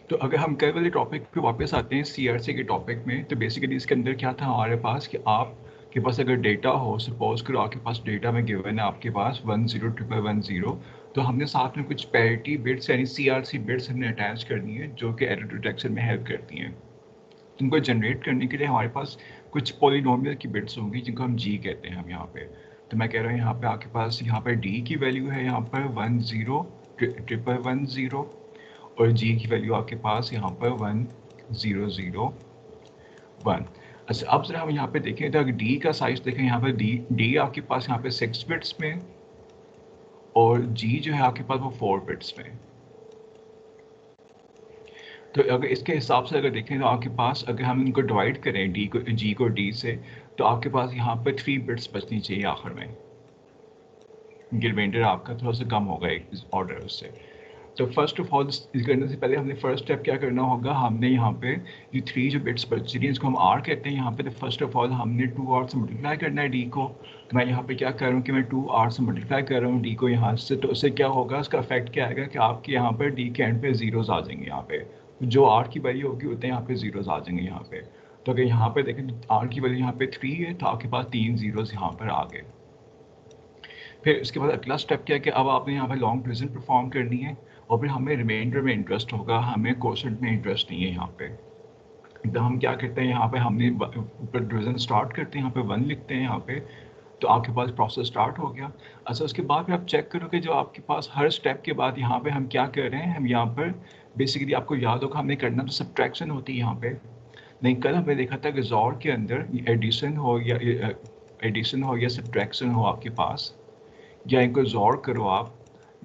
तो अगर हम कल वाले टॉपिक पे वापस आते हैं सीआरसी के टॉपिक में, तो बेसिकली इसके अंदर क्या था हमारे पास कि आपके पास अगर डेटा हो, सपोज करो आपके पास डेटा में गिवन है आपके पास 10 तो हमने साथ में कुछ पैरिटी बिट्स यानी सीआरसी बिट्स हमने अटैच करनी है जो कि एरर डिटेक्शन में हेल्प करती हैं। इनको जनरेट करने के लिए हमारे पास कुछ पॉलिनोमियल की बिट्स होंगी जिनको हम जी कहते हैं हम यहाँ पे। तो मैं कह रहा हूँ यहाँ पे आपके पास यहाँ पर डी की वैल्यू है यहाँ पर 10 और जी की वैल्यू आपके पास यहाँ पर 1001। अच्छा अब जरा हम यहाँ पे देखें तो अगर डी का साइज देखें यहाँ पर डी आपके पास यहाँ पे 6 बिट्स में और जी जो है आपके पास वो 4 बिट्स में। तो अगर इसके हिसाब से अगर देखें तो आपके पास अगर हम इनको डिवाइड करें डी को जी को डी से, तो आपके पास यहाँ पर 3 बिट्स बचनी चाहिए आखिर में। रिमाइंडर आपका थोड़ा सा कम होगा इस ऑर्डर उससे। तो फर्स्ट ऑफ ऑल करने से पहले हमने फर्स्ट स्टेप क्या करना होगा, हमने यहाँ पे ये 3 जो बिट्स बच रही हैं इसको हम आर कहते हैं यहाँ पे। तो फर्स्ट ऑफ ऑल हमने 2 आर से मल्टीप्लाई करना है डी को। तो मैं यहाँ पे क्या कर रहा हूँ कि मैं 2 आर से मल्टीप्लाई कर रहा हूँ डी को यहाँ से। तो उससे क्या होगा, उसका इफेक्ट क्या आएगा कि आपके यहाँ पर डी के एंड पे जीरोज आ जाएंगे यहाँ पे। जो आर की वैल्यू होगी उतने यहाँ पे जीरोज आ जाएंगे यहाँ पे। तो अगर यहाँ पे देखें तो आर की वैल्यू यहाँ पे 3 है तो आपके पास 3 जीरोज यहाँ पर आ गए। फिर उसके बाद अगला स्टेप क्या है कि अब आपने यहाँ पे लॉन्ग डिवीजन परफॉर्म करनी है और फिर हमें रिमाइंडर में इंटरेस्ट होगा, हमें कोशेंट में इंटरेस्ट नहीं है यहाँ पे। तो हम क्या करते हैं यहाँ पे हमने ऊपर डिवीजन स्टार्ट करते हैं यहाँ पे 1 लिखते हैं यहाँ पे। तो आपके पास प्रोसेस स्टार्ट हो गया। अच्छा उसके बाद फिर आप चेक करो कि जो आपके पास हर स्टेप के बाद यहाँ पे हम क्या कर रहे हैं, हम यहाँ पर बेसिकली आपको याद होगा हमने करना तो सब्ट्रैक्शन होती है यहाँ पे। नहीं कल हमने देखा था कि ज़ोर के अंदर एडिशन हो या सब्ट्रैक्शन हो आपके पास, या इनको ज़ोर करो आप,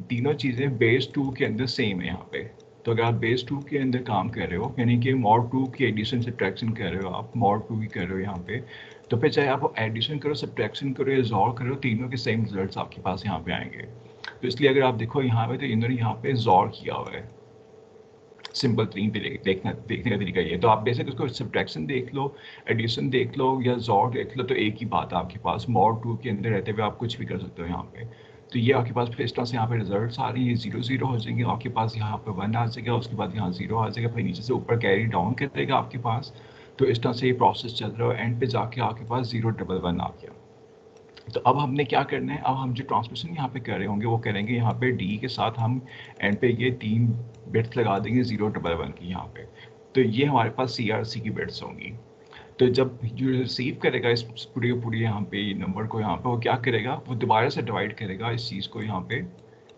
तीनों चीज़ें बेस 2 के अंदर सेम है यहाँ पे। तो अगर आप बेस 2 के अंदर काम कर रहे हो यानी कि मॉड 2 की एडिशन सब्ट्रैक्शन कर रहे हो, आप मॉड 2 ही कर रहे हो यहाँ पे, तो फिर चाहे आप एडिशन करो सब्ट्रैक्शन करो या ज़ोर करो, तीनों के सेम रिजल्ट्स आपके पास यहाँ पे आएंगे। तो इसलिए अगर आप देखो यहाँ पे तो इन्होंने यहाँ पे ज़ोर किया हुआ है। सिंपल तरीन पे देखने का तरीका ये है। तो आप बेसिक उसको सब्ट्रैक्शन देख लो, एडिशन देख लो या ज़ोर देख लो, तो एक ही बात है आपके पास। मॉड 2 के अंदर रहते हुए आप कुछ भी कर सकते हो यहाँ पे। तो ये आपके पास फिर इस तरह से यहाँ पे रिजल्ट्स आ रही है, 0 हो जाएंगे आपके पास, यहाँ पे 1 आ जाएगा, उसके बाद यहाँ 0 आ जाएगा, फिर नीचे से ऊपर कैरी डाउन करेगा आपके पास। तो इस तरह से ये प्रोसेस चल रहा है, एंड पे जाके आपके पास 011 आ गया। तो अब हमने क्या करना है, अब हम जो ट्रांसमिशन यहाँ पे कर रहे होंगे वो करेंगे यहाँ पे डी के साथ हम एंड पे ये 3 बिट्स लगा देंगे 011 की यहाँ पे। तो ये हमारे पास सीआरसी की बिट्स होंगी। तो जब जो रिसीव करेगा इस पूरी यहाँ पे नंबर को, यहाँ पे वो क्या करेगा, वो दोबारा से डिवाइड करेगा इस चीज़ को यहाँ पे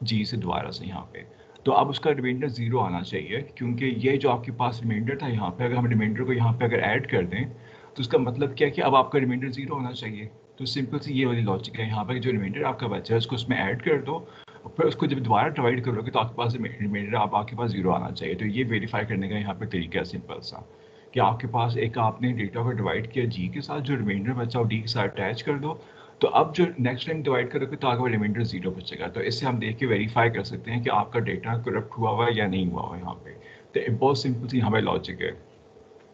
जी से दोबारा से यहाँ पे। तो अब उसका रिमाइंडर 0 आना चाहिए, क्योंकि ये जो आपके पास रिमाइंडर था यहाँ पे, अगर हम रिमाइंडर को यहाँ पे अगर ऐड कर दें तो उसका मतलब क्या है कि अब आपका रिमाइंडर 0 होना चाहिए। तो सिंपल सी ये वाली लॉजिक है यहाँ पे, जो रिमाइंडर आपका बचा है उसको उसमें ऐड कर दो और फिर उसको जब दोबारा डिवाइड करोगे तो आपके पास रिमाइंडर आपके पास 0 आना चाहिए। तो ये वेरीफाई करने का यहाँ पे तरीका है सिंपल सा, कि आपके पास एक आपने डेटा को डिवाइड किया जी के साथ, जो रिमाइंडर बचा वो डी के साथ अटैच कर दो। तो अब जो नेक्स्ट टाइम डिवाइड करोगे तो आगे रिमाइंडर 0 बचेगा। तो इससे हम देख के वेरीफाई कर सकते हैं कि आपका डेटा करप्ट हुआ हुआ है या नहीं हुआ हुआ यहाँ पे। तो बहुत सिंपल सी हमारी लॉजिक है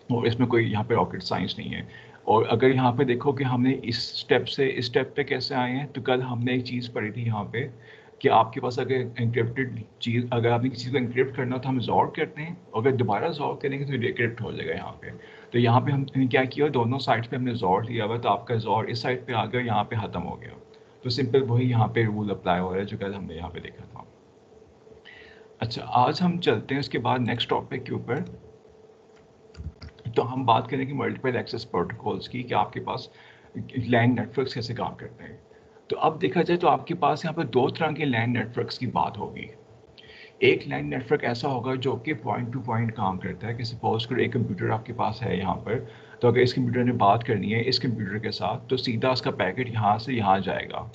और इसमें कोई यहाँ पे रॉकेट साइंस नहीं है। और अगर यहाँ पे देखो कि हमने इस स्टेप से इस स्टेप पे कैसे आए हैं, तो कल हमने एक चीज़ पढ़ी थी यहाँ पे कि आपके पास अगर इंक्रिप्टेड चीज़, अगर आपने किसी चीज़ को इंक्रिप्ट करना हो तो हम जॉर करते हैं, अगर दोबारा जॉर करेंगे तो डिक्रिप्ट हो जाएगा यहाँ पे। तो यहाँ पे हमने क्या किया, दोनों साइड्स पे हमने जॉर लिया हुआ, तो आपका जॉर इस साइड पे आ गया, यहाँ पे ख़त्म हो गया। तो सिंपल वही यहाँ पे रूल अप्लाई हो रहा है जो कल हमने यहाँ पे देखा था। अच्छा आज हम चलते हैं उसके बाद नेक्स्ट टॉपिक के ऊपर। तो हम बात करेंगे मल्टीपल एक्सेस प्रोटोकॉल्स की, कि आपके पास लैन नेटवर्क्स कैसे काम करते हैं। तो अब देखा जाए तो आपके पास यहाँ पर 2 तरह के लैन नेटवर्क्स की बात होगी। एक लैन नेटवर्क ऐसा होगा जो कि पॉइंट टू पॉइंट काम करता है, कि सपोज करो एक कंप्यूटर आपके पास है यहाँ पर, तो अगर इस कंप्यूटर ने बात करनी है इस कंप्यूटर के साथ, तो सीधा उसका पैकेट यहाँ से यहाँ जाएगा,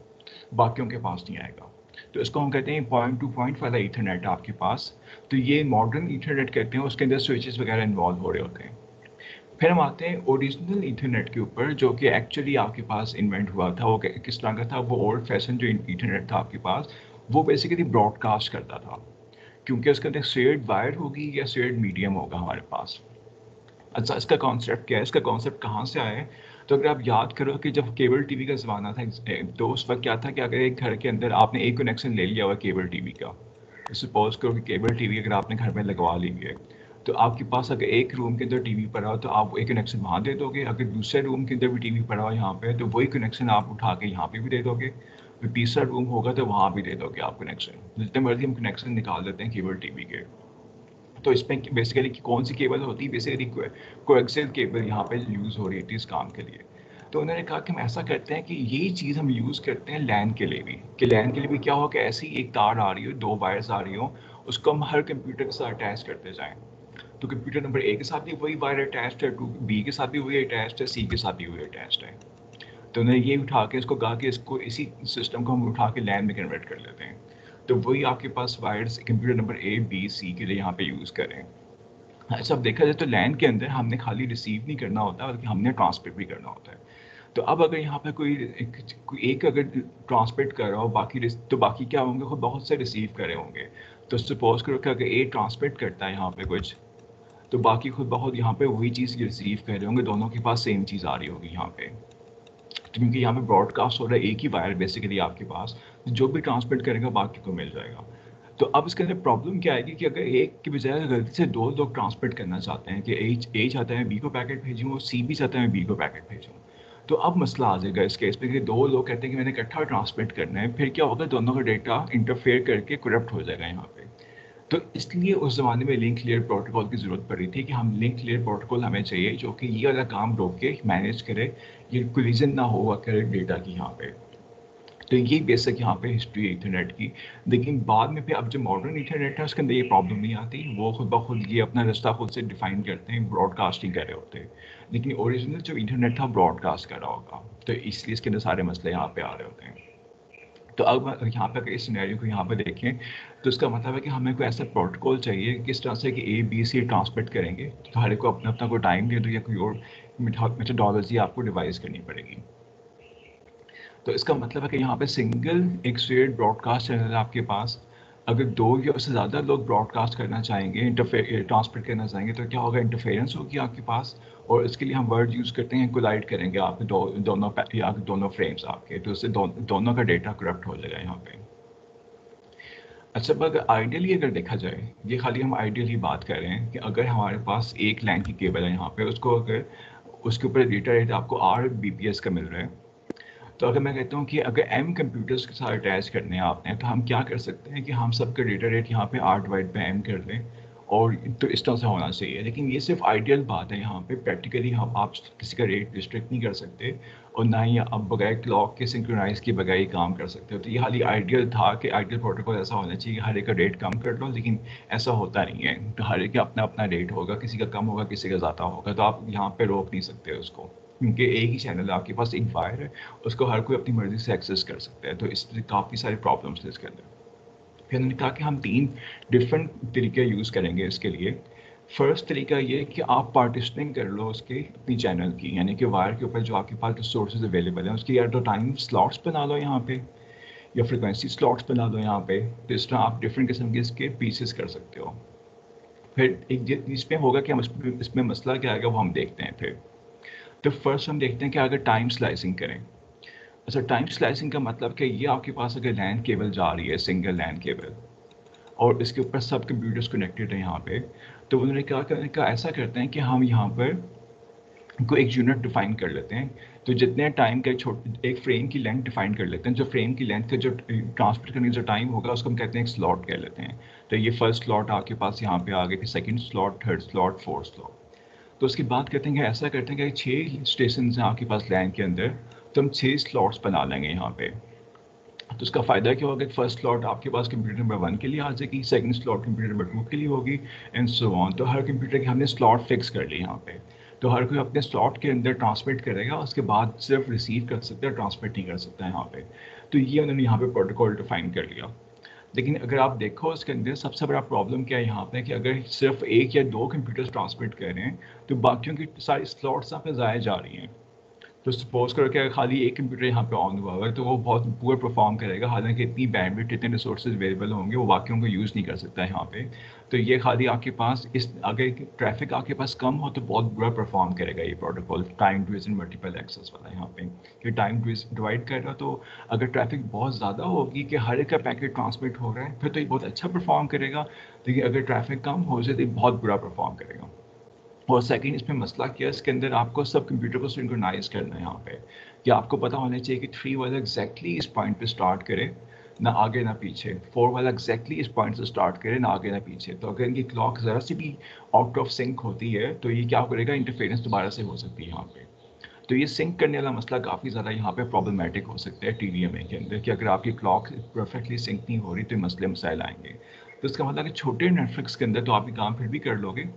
बाकियों के पास नहीं आएगा। तो इसको हम कहते हैं पॉइंट टू पॉइंट वाला ईथरनेट आपके पास। तो ये मॉडर्न ईथरनेट कहते हैं, उसके अंदर स्विचेस वगैरह इन्वॉल्व हो रहे होते हैं। फिर हम आते हैं ओरिजिनल ईथरनेट के ऊपर, जो कि एक्चुअली आपके पास इन्वेंट हुआ था। वो किस तरह का था, वो ओल्ड फैशन जो ईथरनेट था आपके पास, वो बेसिकली ब्रॉडकास्ट करता था, क्योंकि उसके अंदर शेयर्ड वायर होगी या शेयर्ड मीडियम होगा हमारे पास। अच्छा इसका कॉन्सेप्ट क्या है, इसका कॉन्सेप्ट कहाँ से आया है, तो अगर आप याद करो कि जब केबल टीवी का ज़माना था, तो उस वक्त क्या था कि अगर एक घर के अंदर आपने एक कनेक्शन ले लिया हुआ केबल टीवी का, तो सपोज करो कि केबल टीवी अगर आपने घर में लगवा ली है, तो आपके पास अगर एक रूम के अंदर टीवी पड़ा हो तो आप एक कनेक्शन वहाँ दे दोगे, अगर दूसरे रूम के अंदर भी टीवी पड़ा हो यहाँ पे तो वही कनेक्शन आप उठा के यहाँ पे भी दे दोगे, फिर तीसरा रूम होगा तो वहाँ भी दे दोगे आप कनेक्शन। जितने मर्जी हम कनेक्शन निकाल देते हैं केबल टीवी के। तो इसमें बेसिकली कौन सी केबल होती है, बेसिकली कोएक्सियल केबल यहाँ पे यूज़ हो रही थी इस काम के लिए। तो उन्होंने कहा कि हम ऐसा करते हैं कि यही चीज़ हम यूज़ करते हैं लैन के लिए भी, कि लैन के लिए भी क्या हो कि ऐसी एक तार आ रही हो, 2 वायर्स आ रही हो, उसको हम हर कंप्यूटर के साथ अटैच करते जाएं। तो कंप्यूटर नंबर ए के साथ भी वही वायर अटैच्ड है, टू बी के साथ भी वही अटैच्ड है, सी के साथ भी वही अटैच्ड है। तो उन्होंने ये उठा के इसको कहा कि इसको इसी सिस्टम को हम उठा के लैन में कन्वर्ट कर लेते हैं। तो वही आपके पास wires computer number A B C के लिए यहाँ पे यूज़ करें। अच्छा, अब देखा जाए तो लैन के अंदर हमने खाली रिसीव नहीं करना होता बल्कि हमने ट्रांसमिट भी करना होता है। तो अब अगर यहाँ पे कोई एक अगर ट्रांसमिट कर रहा हो, तो बाकी क्या होंगे, खुद बहुत से रिसीव कर रहे होंगे। तो सपोज करो कि अगर ए ट्रांसमिट करता है यहाँ पे कुछ, तो बाकी खुद बहुत यहाँ पे वही चीज़ रिसीव कर रहे होंगे, दोनों के पास सेम चीज़ आ रही होगी यहाँ पे। तो क्योंकि यहाँ पे ब्रॉडकास्ट हो रहा है एक ही वायर बेसिकली आपके पास, जो भी ट्रांसमिट करेगा बाकी को मिल जाएगा। तो अब इसके अंदर प्रॉब्लम क्या आएगी कि अगर एक की बजाय गलती से 2 लोग ट्रांसमिट करना चाहते हैं कि ए चाहता है बी को पैकेट भेजूँ और सी भी चाहता है बी को पैकेट भेजूँ, तो अब मसला आ जाएगा इस केस में कि 2 लोग कहते हैं कि मैंने इकट्ठा ट्रांसमिट करना है, फिर क्या होगा, दोनों का डेटा इंटरफेयर करके करप्ट हो जाएगा यहाँ पे। तो इसलिए उस ज़माने में लिंक लेयर प्रोटोकॉल की ज़रूरत पड़ी थी कि हम लिंक लेयर प्रोटोकॉल हमें चाहिए जो कि ये वाला काम रोक के मैनेज करे, ये कोलिजन ना हुआ करे डेटा की यहाँ पे। तो ये बेसिक यहाँ पे हिस्ट्री है इंटरनेट की। लेकिन बाद में फिर अब जो मॉडर्न इंटरनेट है उसके अंदर ये प्रॉब्लम नहीं आती, वो खुद ब खुद ये अपना रास्ता खुद से डिफाइन करते हैं, ब्रॉडकास्टिंग कर रहे होते हैं। लेकिन ओरिजिनल जो इंटरनेट था ब्रॉडकास्ट कर रहा होगा, तो इसलिए इसके अंदर सारे मसले यहाँ पे आ रहे होते हैं। तो अब यहाँ पे अगर इस सिनेरियो को यहाँ पे देखें तो इसका मतलब है कि हमें कोई ऐसा प्रोटोकॉल चाहिए किस तरह से कि ए बी सी ट्रांसमिट करेंगे, तो हर एक को अपना अपना कोई टाइम दे दो या कोई और मेथोडोलॉजी आपको डिवाइस करनी पड़ेगी। तो इसका मतलब है कि यहाँ पे सिंगल एक शेयर्ड ब्रॉडकास्ट चैनल है आपके पास। अगर 2 या उससे ज़्यादा लोग ब्रॉडकास्ट करना चाहेंगे, ट्रांसमिट करना चाहेंगे, तो क्या होगा, इंटरफेरेंस होगी आपके पास। और इसके लिए हम वर्ड यूज़ करते हैं कोलाइड करेंगे आपके दोनों फ्रेम्स आपके, तो उससे दोनों का डेटा करप्ट हो जाएगा यहाँ पे। अच्छा, अगर आइडियली अगर देखा जाए, ये खाली हम आइडियली बात कर रहे हैं कि अगर हमारे पास एक लाइन की केबल है यहाँ पे, उसको अगर उसके ऊपर डेटा रेट आपको 8 BPS का मिल रहा है, तो अगर मैं कहता हूँ कि अगर m कंप्यूटर्स के साथ अटैच करने हैं आपने, तो हम क्या कर सकते हैं कि हम सबका डेटा रेट यहाँ पे 8/m कर दें, और तो इस तरह से होना चाहिए। लेकिन ये सिर्फ आइडियल बात है, यहाँ पे प्रैक्टिकली हम आप किसी का रेट रिस्ट्रिक्ट नहीं कर सकते, और ना ही आप बगैर क्लॉक के सिंक्रोनाइज के बगैर ही काम कर सकते हो। तो ये खाली आइडियल था कि आइडियल प्रोटोकॉल ऐसा होना चाहिए कि हर एक का रेट कम कर लो, लेकिन ऐसा होता नहीं है। तो हर एक का अपना अपना रेट होगा, किसी का कम होगा, किसी का ज़्यादा होगा, तो आप यहाँ पे रोक नहीं सकते उसको, क्योंकि एक ही चैनल है आपके पास, एक वायर है, उसको हर कोई अपनी मर्जी से एक्सेस कर सकता है। तो इसलिए काफ़ी सारे प्रॉब्लम्स है इसके अंदर। फिर उन्होंने कहा कि हम 3 डिफरेंट तरीके यूज़ करेंगे इसके लिए। फर्स्ट तरीका ये है कि आप पार्टीशनिंग कर लो उसके अपनी चैनल की, यानी कि वायर के ऊपर जो आपके पास रिसोर्सेज अवेलेबल हैं उसकी या तो टाइम स्लॉट्स बना लो यहाँ पे, या फ्रिक्वेंसी स्लॉट्स बना लो यहाँ पे। तो इस तरह आप डिफरेंट किस्म के इसके पीसेस कर सकते हो। फिर एक इसमें होगा कि हम इसमें मसला क्या आएगा वो हम देखते हैं फिर। तो फर्स्ट हम देखते हैं कि अगर टाइम स्लाइसिंग करें। अच्छा, टाइम स्लाइसिंग का मतलब कि ये आपके पास अगर लैन केबल जा रही है, सिंगल लैन केबल, और इसके ऊपर सब कंप्यूटर्स कनेक्टेड हैं यहाँ पे, तो उन्होंने कहा ऐसा करते हैं कि हम यहाँ पर को एक यूनिट डिफाइन कर लेते हैं। तो जितने टाइम का एक फ्रेम की लेंथ डिफाइन कर लेते हैं, जो फ्रेम की लेंथ का जो ट्रांसमिट करने का जो टाइम होगा उसको हम कहते हैं एक स्लॉट कह लेते हैं। तो ये फर्स्ट स्लॉट आपके पास यहाँ पे आ गया, कि second slot, third slot, fourth slot. तो उसकी बात करते हैं कि ऐसा करते हैं कि 6 स्टेशन हैं आपके पास लैन के अंदर, तो हम 6 स्लॉट्स बना लेंगे यहाँ पे। तो उसका फ़ायदा क्या होगा, फर्स्ट स्लॉट आपके पास कंप्यूटर नंबर 1 के लिए आ जाएगी, सेकंड स्लॉट कंप्यूटर नंबर 2 के लिए होगी, एंड सो ऑन। तो हर कंप्यूटर की हमने स्लॉट फिक्स कर ली यहाँ पे। तो हर कोई अपने स्लॉट के अंदर ट्रांसमिट करेगा, उसके बाद सिर्फ रिसीव कर सकता है, ट्रांसमिट नहीं कर सकता यहाँ पे। तो ये उन्होंने यहाँ पे प्रोटोकॉल डिफाइन कर लिया। लेकिन अगर आप देखो उसके अंदर सबसे बड़ा प्रॉब्लम क्या है यहाँ पे, कि अगर सिर्फ 1 या 2 कंप्यूटर्स ट्रांसमिट कर रहे हैं तो बाकियों की सारी स्लॉट्स यहाँ पे ज़ाया जा रही हैं। तो सपोज करो कि अगर खाली एक कंप्यूटर यहाँ पे ऑन हुआ है तो वो बहुत पुअर परफॉर्म करेगा, हालांकि इतनी बैंडविड्थ इतने रिसोर्सेज अवेलेबल होंगे वो वाकई उनको यूज़ नहीं कर सकता है यहाँ पे। तो ये खाली आपके पास इस अगर ट्रैफिक आपके पास कम हो तो बहुत बुरा परफॉर्म करेगा ये protocol, time division multiple access वाला यहाँ पे। ये टाइम डिवाइड कर रहा, तो अगर ट्रैफिक बहुत ज़्यादा होगी कि हर एक का पैकेट ट्रांसमिट हो रहा है फिर तो ये बहुत अच्छा परफॉर्म करेगा, लेकिन अगर ट्रैफिक कम हो जाए तो ये बहुत बुरा परफॉर्म करेगा। और सेकंड इसमें मसला क्या है, इसके अंदर आपको सब कंप्यूटर को सिंक्रोनाइज करना है यहाँ पे, कि आपको पता होना चाहिए कि 3 वाला एग्जैक्टली इस पॉइंट पे स्टार्ट करे, ना आगे ना पीछे, 4 वाला एग्जैक्टली इस पॉइंट से स्टार्ट करे, ना आगे ना पीछे। तो अगर इनकी क्लॉक ज़रा सी भी आउट ऑफ सिंक होती है तो ये क्या करेगा, इंटरफेरेंस दोबारा से हो सकती है यहाँ पे। तो ये सिंक करने वाला मसला काफ़ी ज़्यादा यहाँ पे प्रॉब्लमेटिक हो सकता है TDMA के अंदर, कि अगर आपकी क्लॉक परफेक्टली सिंक नहीं हो रही तो मसले मसाइल आएंगे। तो इसका मतलब कि छोटे नेटवर्क्स के अंदर तो आप ये काम फिर भी कर लोगे,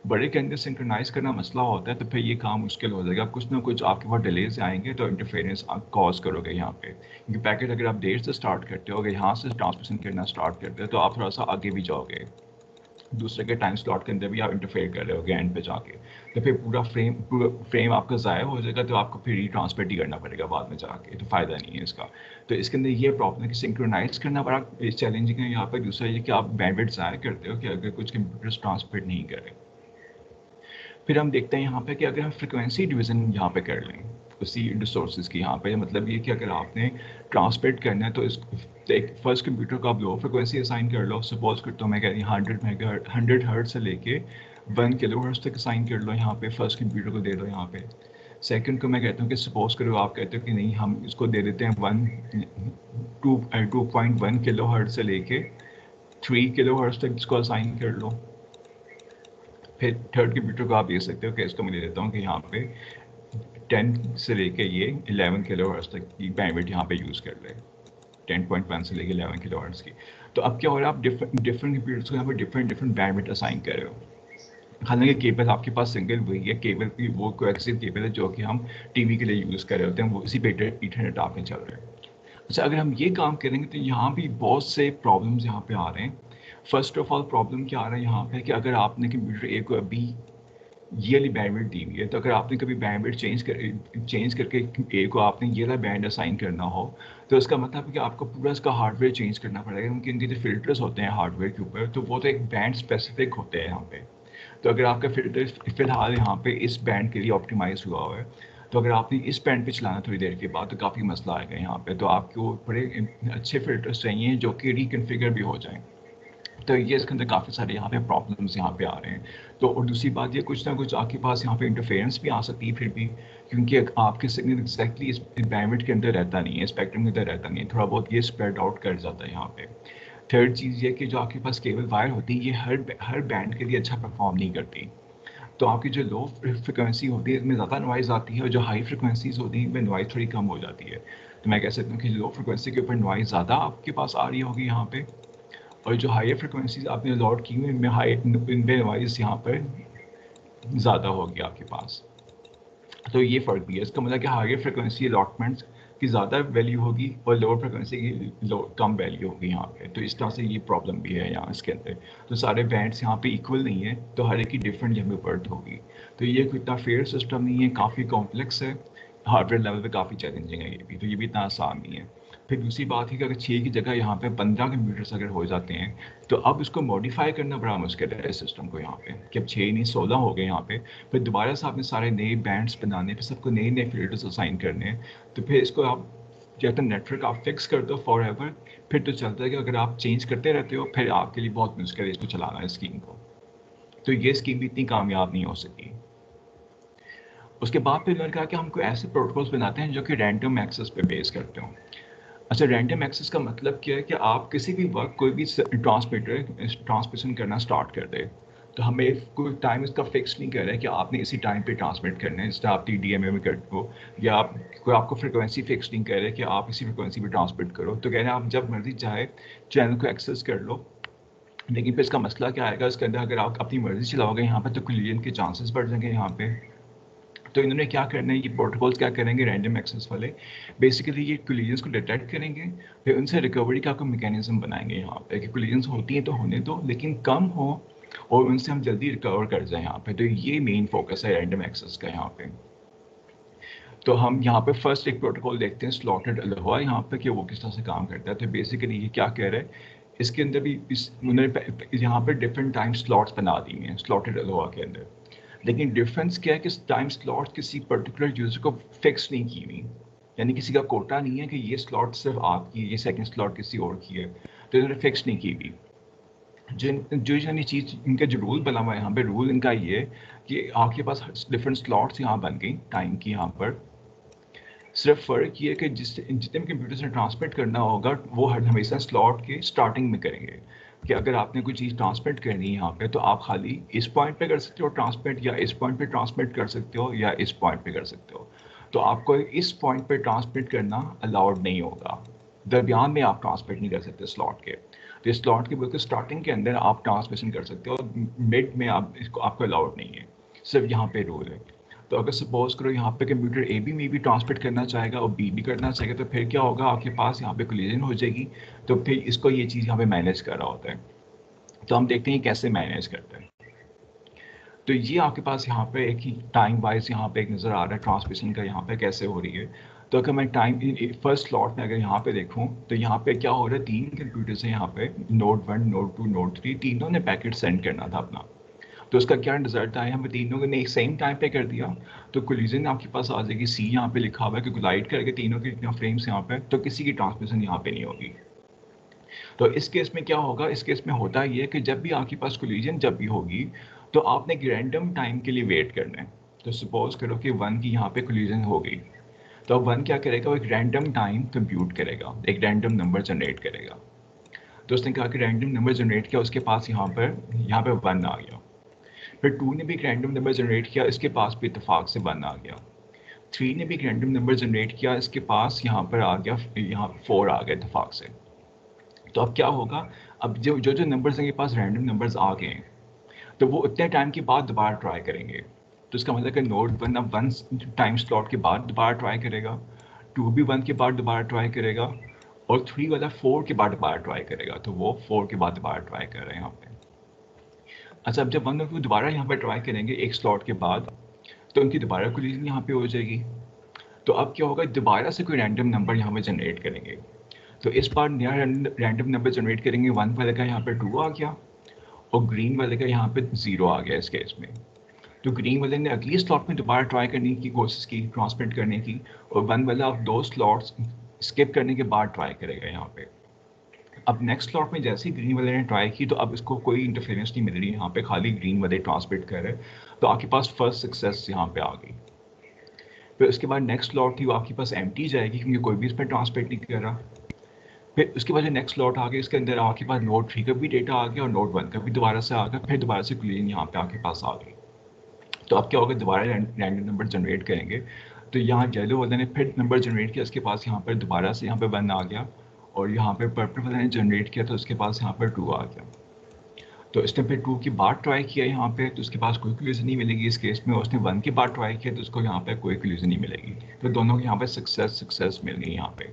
बड़े के अंदर सिंक्रोनाइज करना मसला होता है तो फिर ये काम मुश्किल हो जाएगा, कुछ ना कुछ आपके पास डिलेज आएंगे तो इंटरफेरेंस आप कॉज करोगे यहाँ पे, क्योंकि पैकेट अगर आप देर से स्टार्ट करते हो, अगर यहाँ से ट्रांसमिशन करना स्टार्ट करते हो तो आप थोड़ा सा आगे भी जाओगे, दूसरे के टाइम स्लॉट के अंदर भी आप इंटरफेयर कर रहे होगे एंड पे जाके, तो फिर पूरा फ्रेम आपका ज़ाया हो जाएगा, तो आपको फिर रीट्रांसमिट ही करना पड़ेगा बाद में जाके, तो फ़ायदा नहीं है इसका। तो इसके अंदर ये प्रॉब्लम है कि सिंक्रोनाइज करना बड़ा चैलेंजिंग है यहाँ पर। दूसरा ये कि आप बैंडविड्थ ज़ाया करते हो कि अगर कुछ कंप्यूटर्स ट्रांसमिट नहीं करें। फिर हम देखते हैं यहाँ पे कि अगर हम फ्रिक्वेंसी डिवीज़न यहाँ पे कर लें उसी रिसोर्सेज की, यहाँ पे मतलब ये कि अगर आपने ट्रांसमिट करना है तो इस एक फर्स्ट कंप्यूटर को आप लो फ्रिक्वेंसी असाइन कर लो, सपोज करता हूँ मैं कह रही हूँ 100 हर्ट्ज से लेके 1 किलो हर्ट्ज तक असाइन कर लो, यहाँ पे फर्स्ट कंप्यूटर को दे दो यहाँ पे। सेकंड को मैं कहता हूँ कि सपोज करो आप कहते हो कि नहीं हम इसको दे देते हैं 2.1 किलो हर्ट्ज से लेके 3 किलो हर्ट्ज तक इसको असाइन कर लो। फिर थर्ड कंप्यूटर को आप दे सकते हो कि इसको मैं दे देता हूँ कि यहाँ पे 10 से लेके ये 11 किलो हर्ट्ज तक की बैंडविड्थ यहाँ पे यूज़ कर ले, 10.1 से लेके 11 किलो हर्ट्ज की। तो अब क्या हो रहा है, आप डिफरेंट कंप्यूटर्स को यहाँ पे डिफरेंट बैंडविड्थ असाइन कर रहे हो। हालांकि केबल आपके पास सिंगल वही है, केबल की वो कोएक्सियल केबल है जो कि हम टीवी के लिए यूज़ कर रहे होते हैं, वो इसी पे ईथरनेट आपके चल रहे हैं। अच्छा, अगर हम ये काम करेंगे तो यहाँ भी बहुत से प्रॉब्लम्स यहाँ पे आ रहे हैं। फर्स्ट ऑफ ऑल प्रॉब्लम क्या आ रहा है यहाँ पे कि अगर आपने कंप्यूटर ए को अभी ये वाली बैंडविड्थ दी हुई है, तो अगर आपने कभी बैंडविड्थ चेंज करके ए को आपने ये वाला बैंड असाइन करना हो तो इसका मतलब है कि आपको पूरा इसका हार्डवेयर चेंज करना पड़ेगा, क्योंकि इनके जो फिल्टर्स होते हैं हार्डवेयर के ऊपर तो वो तो एक बैंड स्पेसिफिक होते हैं यहाँ पे। तो अगर आपका फिल्टर फिलहाल यहाँ पे इस बैंड के लिए ऑप्टिमाइज हुआ हुआ है, तो अगर आपने इस बैंड पे चलाना थोड़ी देर के बाद तो काफ़ी मसला आएगा यहाँ पे। तो आपको बड़े अच्छे फिल्टर्स चाहिए जो कि रिकन्फिगर भी हो जाएं। तो ये इसके अंदर काफ़ी सारे यहाँ पे प्रॉब्लम्स यहाँ पे आ रहे हैं। तो और दूसरी बात ये कुछ ना कुछ आपके पास यहाँ पे इंटरफेरेंस भी आ सकती है फिर भी, क्योंकि आपके सिग्नल एग्जैक्टली इस बैंडविड्थ के अंदर रहता नहीं है, स्पेक्ट्रम के अंदर रहता नहीं है, थोड़ा बहुत ये स्प्रेड आउट कर जाता है यहाँ पे। थर्ड चीज़ ये कि जो आपके पास केबल वायर होती है ये हर बैंड के लिए अच्छा परफॉर्म नहीं करती। तो आपकी जो लो फ्रिक्वेंसी होती है इसमें ज़्यादा नॉइज़ आती है, और जो हाई फ्रिक्वेंसीज होती है इनमें नॉइज़ थोड़ी कम हो जाती है। तो मैं कह सकता हूँ कि लो फ्रिक्वेंसी के ऊपर नॉइज़ ज़्यादा आपके पास आ रही होगी यहाँ पे, और जो हायर फ्रिक्वेंसीज आपने अलॉट की हुई इनमें नॉइज़ यहाँ पर ज़्यादा होगी आपके पास। तो ये फ़र्क भी है, इसका मतलब कि हायर फ्रिक्वेंसी अलॉटमेंट्स की ज़्यादा वैल्यू होगी और लोअर फ्रिक्वेंसी की कम वैल्यू होगी यहाँ पे। तो इस तरह से ये प्रॉब्लम भी है यहाँ इसके अंदर। तो सारे बैंड्स यहाँ पे इक्वल नहीं है, तो हर एक की डिफरेंट यहाँ पे बर्थ होगी। तो ये कोई इतना फेयर सिस्टम नहीं है, काफ़ी कॉम्प्लेक्स है, हार्डवेयर लेवल पे काफ़ी चैलेंजिंग है ये भी, तो ये भी इतना आसान नहीं है। फिर दूसरी बात है कि अगर 6 की जगह यहाँ पे 15 कंप्यूटर्स अगर हो जाते हैं तो अब इसको मॉडिफाई करना बड़ा मुश्किल है इस सिस्टम को यहाँ पे, कि अब 6 नहीं 16 हो गए यहाँ पे। फिर दोबारा से आपने सारे नए बैंड्स बनाने, फिर सबको नए नए फिल्टर्स असाइन करने हैं। तो फिर इसको आप जब नेटवर्क आप फिक्स कर दो फॉर एवर, फिर तो चलता है कि अगर आप चेंज करते रहते हो फिर आपके लिए बहुत मुश्किल है इसको चलाना इस स्कीम को। तो ये स्कीम भी इतनी कामयाब नहीं हो सकी। उसके बाद फिर मैंने कहा कि हमको ऐसे प्रोटोकॉल्स बनाते हैं जो कि रैंडम एक्सेस पे बेस करते हो। अच्छा, रैंडम एक्सेस का मतलब क्या है कि आप किसी भी वक्त कोई भी ट्रांसमिशन करना स्टार्ट कर दे, तो हमें कोई टाइम इसका फिक्स नहीं कर रहा है कि आपने इसी टाइम पे ट्रांसमिट करना है, जैसे आप TDMA में करते हो, या आप कोई आपको फ्रिक्वेंसी फिक्स नहीं कर रहा है कि आप इसी फ्रिक्वेंसी पे ट्रांसमिट करो। तो कह रहे हैं आप जब मर्जी चाहे चैनल को एक्सेस कर लो, लेकिन फिर इसका मसला क्या आएगा, इसके अंदर अगर आप अपनी मर्जी चलाओगे यहाँ पे तो कोलिजन के चांसेस बढ़ जाएंगे यहाँ पे। तो इन्होंने क्या करना है, ये प्रोटोकॉल्स क्या करेंगे रैंडम एक्सेस वाले, बेसिकली ये कोलिजन्स को डिटेक्ट करेंगे, फिर उनसे रिकवरी का कोई मैकेनिज्म बनाएंगे यहाँ पे कि कोलिजन्स होती हैं तो होने दो लेकिन कम हो और उनसे हम जल्दी रिकवर कर जाएं यहाँ पे। तो ये मेन फोकस है रैंडम एक्सेस का यहाँ पे। तो हम यहाँ पे फर्स्ट एक प्रोटोकॉल देखते हैं स्लॉटेड अलोहा यहाँ पे कि वो किस तरह से काम करता है। तो बेसिकली ये क्या कह रहा है, इसके अंदर भी उन्होंने यहाँ पे डिफरेंट टाइम स्लॉट्स बना दी हैं स्लॉटेड अलोहा के अंदर, लेकिन डिफरेंस क्या है कि टाइम स्लॉट किसी पर्टिकुलर यूजर को फिक्स नहीं की हुई, यानी किसी का कोटा नहीं है कि ये स्लॉट सिर्फ आपकी, ये सेकंड स्लॉट किसी और की है, तो इन्होंने फिक्स नहीं की हुई। जो यानी चीज़ इनका जो रूल बना हुआ है यहाँ पे, रूल इनका ये है कि आपके पास डिफरेंट स्लॉट्स यहाँ बन गई टाइम की यहाँ पर। सिर्फ फ़र्क ये है कि जितने भी कंप्यूटर से ट्रांसमिट करना होगा वो हर हमेशा स्लॉट के स्टार्टिंग में करेंगे, कि अगर आपने कोई चीज़ ट्रांसमिट करनी है यहाँ पे तो आप खाली इस पॉइंट पे कर सकते हो ट्रांसमिट, या इस पॉइंट पे ट्रांसमिट कर सकते हो, या इस पॉइंट पे कर सकते हो। तो आपको इस पॉइंट पे ट्रांसमिट करना अलाउड नहीं होगा, दरमियान में आप ट्रांसमिट नहीं कर सकते स्लॉट के। तो इस स्लॉट के बिल्कुल स्टार्टिंग के अंदर आप ट्रांसमिशन कर सकते हो, मिड में आप इसको आपको अलाउड नहीं है, सिर्फ यहाँ पे रूल है। तो अगर सपोज करो यहाँ पे कंप्यूटर ए बी में भी ट्रांसमिट करना चाहेगा और बी भी करना चाहेगा, तो फिर क्या होगा, आपके पास यहाँ पे कोलिजन हो जाएगी, तो फिर इसको ये चीज़ यहाँ पे मैनेज कर रहा होता है। तो हम देखते हैं कैसे मैनेज करते हैं। तो ये आपके पास यहाँ पे एक ही टाइम वाइज यहाँ पे एक नज़र आ रहा है ट्रांसमिशन का यहाँ पे कैसे हो रही है। तो अगर मैं टाइम फर्स्ट स्लॉट में अगर यहाँ पे देखूँ तो यहाँ पे क्या हो रहा है, 3 कंप्यूटर्स हैं यहाँ पे, नोड 1, नोड 2, नोड 3, तीनों ने पैकेट सेंड करना था अपना। तो उसका क्या रिजल्ट आया, हमें तीनों ने एक सेम टाइम पे कर दिया, तो कोलिजन आपके पास आ जाएगी, सी यहाँ पे लिखा हुआ है कि कोलाइड करके तीनों के फ्रेम्स यहाँ पे, तो किसी की ट्रांसमिशन यहाँ पे नहीं होगी। तो इस केस में क्या होगा, इस केस में होता ये है कि जब भी आपके पास कोलिजन जब भी होगी तो आपने एक रैंडम टाइम के लिए वेट करना है। तो सपोज करो कि 1 की यहाँ पे कोलिजन हो गई, तो अब 1 क्या करेगा, वो एक रैंडम टाइम कंप्यूट करेगा, एक रैंडम नंबर जनरेट करेगा। तो उसने कहा कि रैंडम नंबर जनरेट किया, उसके पास यहाँ पे 1 आ गया। फिर 2 ने भी एक रैंडम नंबर जनरेट किया, इसके पास भी इत्तेफाक से 1 आ गया। 3 ने भी एक रैंडम नंबर जनरेट किया, इसके पास यहाँ पर आ गया, यहाँ 4 आ गया इत्तेफाक से। तो अब क्या होगा, अब जो नंबर्स इनके पास रैंडम नंबर्स आ गए हैं, तो वो उतने टाइम के बाद दोबारा ट्राई करेंगे। तो इसका मतलब कि नोड 1 अब 1 टाइम स्लॉट के बाद दोबारा ट्राई करेगा, 2 भी 1 के बाद दोबारा ट्राई करेगा, और 3 वाला 4 के बाद दोबारा ट्राई करेगा, तो वो 4 के बाद दोबारा ट्राई कर रहे हैं यहाँ पे। अच्छा, अब जब 1 और 2 दोबारा यहाँ पे ट्राई करेंगे एक स्लॉट के बाद, तो उनकी दोबारा कोलिजन यहाँ पे हो जाएगी। तो अब क्या होगा, दोबारा से कोई रैंडम नंबर यहाँ पे जनरेट करेंगे। तो इस बार नया रैंडम नंबर जनरेट करेंगे, 1 वाले का यहाँ पे 2 आ गया, और ग्रीन वाले का यहाँ पे 0 आ गया इस केस में। तो ग्रीन वाले ने अगली स्लॉट में दोबारा ट्राई करने की कोशिश की, ट्रांसमिट करने की, और 1 वाला अब 2 स्लॉट्स स्किप करने के बाद ट्राई करेगा यहाँ पे। अब नेक्स्ट स्लॉट में जैसे ही ग्रीन वाले ने ट्राई की, तो अब इसको कोई इंटरफेरेंस नहीं मिल रही यहाँ पे, खाली ग्रीन वाले ट्रांसमिट कर रहे हैं, तो आपके पास फर्स्ट सक्सेस यहाँ पे आ गई। फिर उसके बाद नेक्स्ट स्लॉट थी वो आपके पास एम्प्टी जाएगी, क्योंकि कोई भी इस पर ट्रांसमिट नहीं कर रहा। फिर उसके बाद जो नेक्स्ट स्लॉट आ गया, इसके अंदर आपके पास नोड 3 का भी डेटा आ गया और नोड 1 का भी दोबारा से आ गया, फिर दोबारा से क्लीन यहाँ पे आपके पास आ गई। तो अब क्या होगा, दोबारा रैंडम नंबर जनरेट करेंगे, तो यहाँ येलो वाले ने फिर नंबर जनरेट किया, उसके पास यहाँ पर दोबारा से यहाँ पे 1 आ गया, और यहाँ पे पर्पल वाले ने जनरेट किया, तो उसके पास यहाँ पर 2 आ गया। तो इसने फिर 2 की बाद ट्राई किया यहाँ पे, तो उसके पास कोई कोलिजन नहीं मिलेगी इस केस में। उसने 1 की बाद ट्राई किया, तो उसको यहाँ पे कोई कोलिजन नहीं मिलेगी। तो दोनों को यहाँ पे सक्सेस मिल गई यहाँ पे।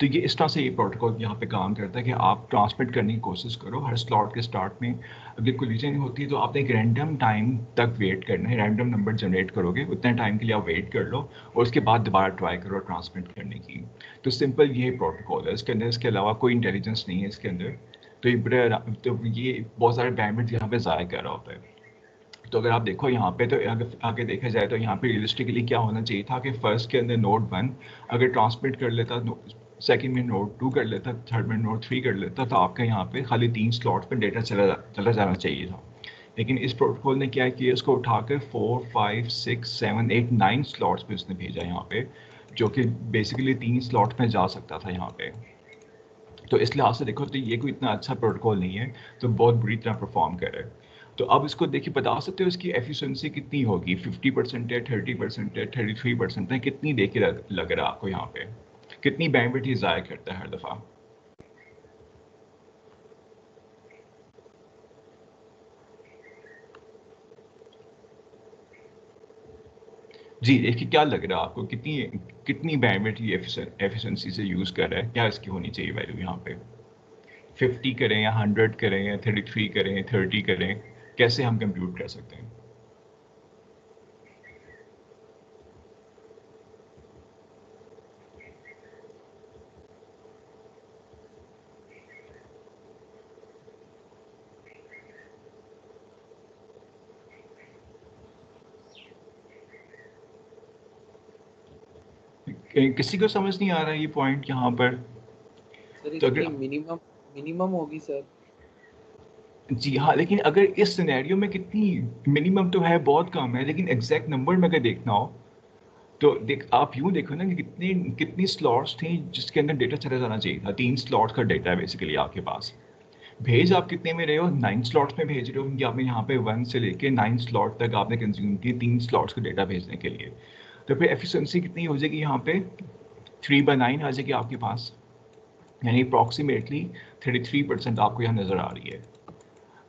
तो ये इस तरह से ये प्रोटोकॉल यहाँ पे काम करता है कि आप ट्रांसमिट करने की कोशिश करो, हर स्लॉट के स्टार्ट में अगर कोलिजन होती है तो आपने एक रैंडम टाइम तक वेट करना है, रैंडम नंबर जनरेट करोगे, उतने टाइम के लिए आप वेट कर लो, और उसके बाद दोबारा ट्राई करो ट्रांसमिट करने की। तो सिंपल ये प्रोटोकॉल है, इसके अंदर इसके अलावा कोई इंटेलिजेंस नहीं है इसके अंदर। तो ये बहुत सारे बैंडविड्थ यहाँ पे ज़ाया कर रहा होता है। तो अगर आप देखो यहाँ पे, तो अगर आगे देखा जाए तो यहाँ पे रियलिस्टिकली क्या होना चाहिए था कि फर्स्ट के अंदर नोड 1 अगर ट्रांसमिट कर लेता, सेकंड में नोड 2 कर लेता, थर्ड में नोड 3 कर लेता, तो आपका यहाँ पे खाली 3 स्लॉट पे डेटा चला जाना चाहिए था। लेकिन इस प्रोटोकॉल ने क्या किया, इसको उठाकर 4, 5, 6, 7, 8, 9 स्लॉट्स पे उसने भेजा यहाँ पे, जो कि बेसिकली 3 स्लॉट में जा सकता था यहाँ पे। तो इस लिहाज से देखो तो ये कोई इतना अच्छा प्रोटोकॉल नहीं है, तो बहुत बुरी तरह परफॉर्म कर रहा है। तो अब इसको देखिए, बता सकते हो इसकी एफिशिएंसी कितनी होगी, 50% है, 30% है, 33% है, कितनी देख के लग रहा है आपको यहाँ पे, कितनी बैंडविड्थ ये ज़ाया करता है हर दफ़ा। जी देखिए, क्या लग रहा है आपको, कितनी कितनी बैंडविड्थ ये एफिशिएंसी से यूज़ कर रहा है, क्या इसकी होनी चाहिए वैल्यू यहाँ पे, 50 करें या 100 करें या 33 करें, 30 करें, कैसे हम कंप्यूट कर सकते हैं। किसी को समझ नहीं आ रहा ये पॉइंट यहाँ पर? सर तो इसकी अगर मिनिमम होगी सर। जी हाँ, लेकिन अगर इस सिनेरियो में कितनी मिनिमम तो है, बहुत कम है, लेकिन एग्जैक्ट नंबर में अगर देखना हो तो देख आप यूं देखो ना कि कितनी कितनी स्लॉट्स थी जिसके अंदर डेटा चला जाना चाहिए था। 3 स्लॉट्स का डेटा है बेसिकली आपके पास। भेज आप कितने में रहे हो? 9 स्लॉट्स में भेज रहे हो, क्योंकि आपने यहाँ पे 1 से लेके 9 स्लॉट तक आपने कंज्यूम किए 3 स्लॉट्स का डेटा भेजने के लिए। तो फिर एफिशिएंसी कितनी हो जाएगी यहाँ पे? 3/9 आ जाएगी आपके पास, यानी अप्रॉक्सीमेटली 33% आपको यहाँ नज़र आ रही है।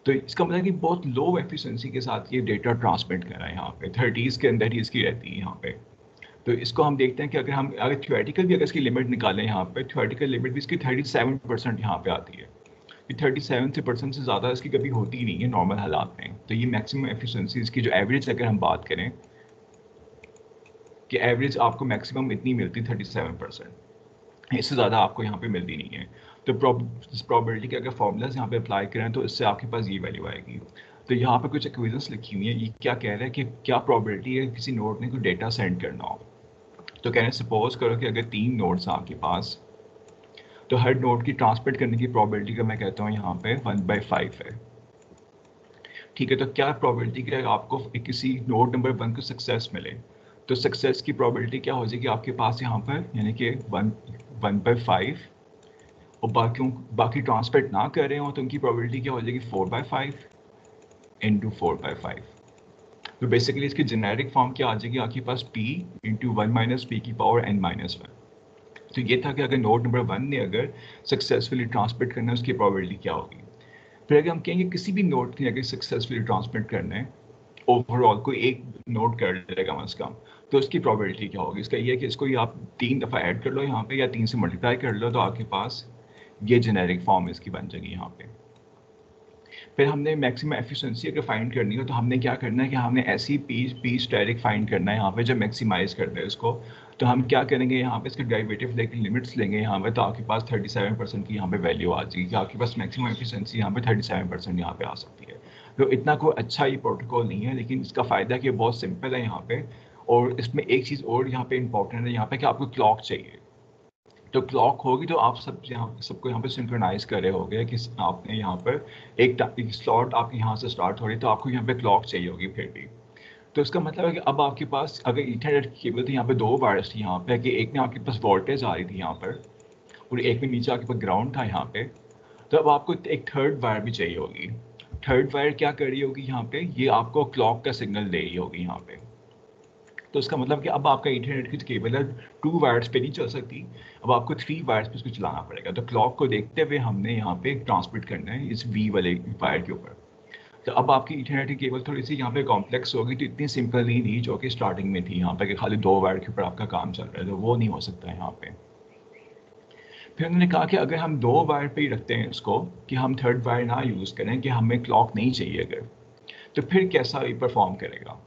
तो इसका मतलब कि बहुत लो एफिशिएंसी के साथ ये डेटा ट्रांसमिट कर रहा है। यहाँ पे 30s के अंदर ही इसकी रहती है यहाँ पे। तो इसको हम देखते हैं कि अगर हम अगर थ्योरेटिकल भी अगर इसकी लिमिट निकालें, यहाँ पे थ्योरेटिकल लिमिट भी इसकी 37% यहाँ पे आती है। ये 37% से ज़्यादा इसकी कभी होती ही नहीं है नॉर्मल हालात में। तो ये मैक्सिमम एफिशिएंसी इसकी जो एवरेज अगर हम बात करें कि एवरेज आपको मैक्सिमम इतनी मिलती 37%, इससे ज़्यादा आपको यहाँ पे मिलती नहीं है। तो प्रोबेबिलिटी के अगर फॉर्मूलाज यहाँ पे अप्लाई करें तो इससे आपके पास ये वैल्यू आएगी। तो यहाँ पे कुछ इक्वेशंस लिखी हुई है, ये क्या कह रहा है कि क्या प्रोबेबिलिटी है किसी नोड ने कोई डेटा सेंड करना हो। तो कह रहे हैं सपोज करो कि अगर 3 नोड्स हैं आपके पास, तो हर नोड की ट्रांसमिट करने की प्रोबेबिलिटी का मैं कहता हूँ यहाँ पे 1/5 है। ठीक है, तो क्या प्रोबेबिलिटी कि आपको किसी नोड नंबर 1 को सक्सेस मिले, तो सक्सेस की प्रोबेबिलिटी क्या हो जाएगी आपके पास यहाँ पर, यानी कि 1/5। और बाकी ट्रांसमिट ना कर रहे हो तो उनकी प्रोबेबिलिटी क्या हो जाएगी 4/5 इंटू 4/5। तो बेसिकली इसकी जेनेरिक फॉर्म क्या आ जाएगी आपके पास, p इंटू 1 - p की पावर n-1। तो ये था कि अगर नोड नंबर 1 ने अगर सक्सेसफुली ट्रांसमिट करना है उसकी प्रोबेबिलिटी क्या होगी। फिर अगर हम कहेंगे किसी भी नोड ने अगर सक्सेसफुली ट्रांसमिट करना है, ओवरऑल कोई एक नोड कर देगा कम से कम, तो उसकी प्रोबेबिलिटी क्या होगी। इसका ये है कि इसको ही आप 3 दफ़ा ऐड कर लो यहाँ पे या 3 से मल्टीप्लाई कर लो, तो आपके पास ये जेनेरिक फॉर्म इसकी बन जाएगी यहाँ पे। फिर हमने मैक्सिमम एफिशिएंसी अगर फाइंड करनी हो तो हमने क्या करना है कि हमने ऐसी पी स्टैटिक फाइंड करना है यहाँ पे जब मैक्सिमाइज करते हैं इसको। तो हम क्या करेंगे यहाँ पे इसके डेरिवेटिव लेके लिमिट्स लेंगे यहाँ पे, तो आपके पास 37% की यहाँ पे वैल्यू आ जाएगी कि आपके पास मैक्सिमम एफिशिएंसी यहाँ पे 37% यहाँ पे आ सकती है। तो इतना कोई अच्छा ही प्रोटोकॉल नहीं है, लेकिन इसका फ़ायदा है कि बहुत सिंपल है यहाँ पे। और इसमें एक चीज़ और यहाँ पे इंपॉर्टेंट है यहाँ पे कि आपको क्लॉक चाहिए। तो क्लॉक होगी तो आप सबको यहाँ पे सिंक्रोनाइज कर रहे होगे कि आपने यहाँ पर एक स्लॉट आपके यहाँ से स्टार्ट हो रही है, तो आपको यहाँ पे क्लॉक चाहिए होगी फिर भी। तो इसका मतलब है कि अब आपके पास अगर ईथरनेट की केबल थी यहाँ पे 2 वायर्स थी यहाँ पे, कि एक में आपके पास वोल्टेज आ रही थी यहाँ पर और एक में नीचे आपके पास ग्राउंड था यहाँ पे। तो अब आपको एक थर्ड वायर भी चाहिए होगी। थर्ड वायर क्या कर रही होगी यहाँ पे, ये आपको क्लॉक का सिग्नल दे रही होगी यहाँ पे। तो इसका मतलब कि अब आपका इंटरनेट की जो केबल है 2 वायर्स पे नहीं चल सकती, अब आपको 3 वायर्स पे इसको चलाना पड़ेगा। तो क्लॉक को देखते हुए हमने यहाँ पे ट्रांसमिट करना है इस वी वाले वायर के ऊपर। तो अब आपकी इंटरनेट की केबल थोड़ी सी यहाँ पे कॉम्प्लेक्स होगी, तो इतनी सिंपल नहीं थी जो कि स्टार्टिंग में थी यहाँ पे कि खाली 2 वायर के ऊपर आपका काम चल रहा है, तो वो नहीं हो सकता है यहाँ पे। फिर उन्होंने कहा कि अगर हम 2 वायर पे ही रखते हैं इसको, कि हम थर्ड वायर ना यूज़ करें, कि हमें क्लॉक नहीं चाहिए अगर, तो फिर कैसा ये परफॉर्म करेगा।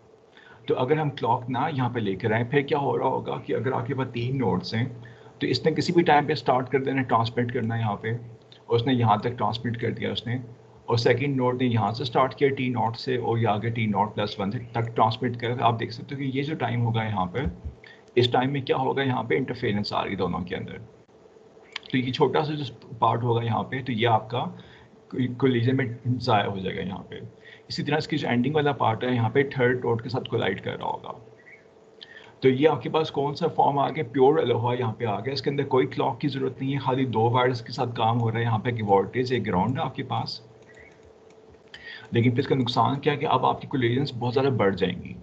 तो अगर हम क्लॉक ना यहाँ पे लेकर आए, फिर क्या हो रहा होगा कि अगर आपके पास 3 नोड्स हैं, तो इसने किसी भी टाइम पे स्टार्ट कर देना, ट्रांसमिट करना है यहाँ पे, और उसने यहाँ तक ट्रांसमिट कर दिया उसने, और सेकंड नोड ने यहाँ से स्टार्ट किया टी नॉट से और ये आगे टी नॉट प्लस 1 तक ट्रांसमिट कर। आप देख सकते हो कि ये जो टाइम होगा यहाँ पर, इस टाइम में क्या होगा, यहाँ पे इंटरफेरेंस आ रही दोनों के अंदर। तो ये छोटा सा जो पार्ट होगा यहाँ पे, तो ये आपका कोलिजन में ज़ाया हो जाएगा यहाँ पे। इसी तरह इसकी जो एंडिंग वाला पार्ट है यहाँ पे थर्ड नोड के साथ कोलाइड कर रहा होगा। तो ये आपके पास कौन सा फॉर्म आ गया, प्योर अलोहा यहाँ पे आ गया। इसके अंदर कोई क्लॉक की जरूरत नहीं है, खाली 2 वायर्स के साथ काम हो रहा है यहाँ पे, कि वोल्टेज एक ग्राउंड है आपके पास। लेकिन फिर इसका नुकसान क्या है कि अब आपकी कोलिजन्स बहुत ज़्यादा बढ़ जाएंगी।